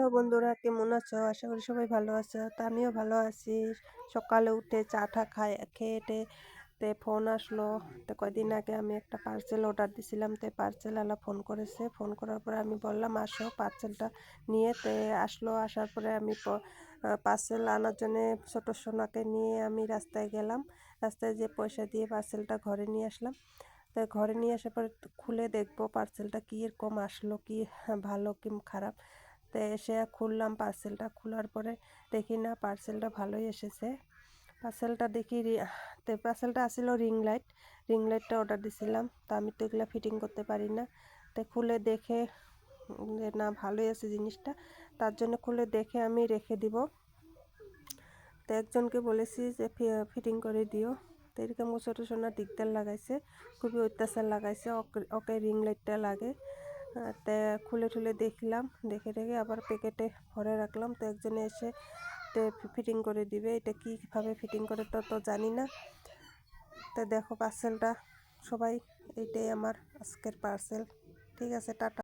Hello বন্ধুরা, কেমন আছো? আশা করি সবাই ভালো আছো। তো আমিও ভালো আছি। সকালে উঠে চা টা খেয়ে ফোন আসলো। তো কয়দিন আগে আমি একটা পার্সেল অর্ডার দিছিলাম। তো পার্সেলওয়ালা ফোন করেছে। ফোন করার পরে আমি বললাম আসো পার্সেলটা নিয়ে। আসলো, আসার পরে আমি পার্সেল আনার জন্য ছোট সোনাকে নিয়ে আমি রাস্তায় গেলাম। রাস্তায় যে পয়সা দিয়ে পার্সেলটা ঘরে নিয়ে আসলাম। তো ঘরে নিয়ে আসার পরে খুলে দেখবো পার্সেলটা কীরকম আসলো, কি ভালো কি খারাপ। তো এসে খুললাম পার্সেলটা। খোলার পরে দেখি না পার্সেলটা ভালোই এসেছে। পার্সেলটা দেখি তো পার্সেলটা আসছিল রিং লাইটটা অর্ডার দিছিলাম। তো আমি তো এগুলো ফিটিং করতে পারি না। তো খুলে দেখে যে না ভালোই আছে জিনিসটা, তার জন্য খুলে দেখে আমি রেখে দিব। তো একজনকে বলেছি যে ফিটিং করে দিও। তো এরকম ছোটো সোনা দিকদার লাগাইছে, খুবই অত্যাচার লাগাইছে। ওকে রিং লাইটটা লাগে। তা খুলে দেখলাম, দেখে আবার প্যাকেটে ভরে রাখলাম। তো একজনে এসে ফিটিং করে দিবে। এটা কীভাবে ফিটিং করে তো জানি না। তো দেখো পার্সেলটা সবাই, এইটাই আমার আজকের পার্সেল। ঠিক আছে, টাটা।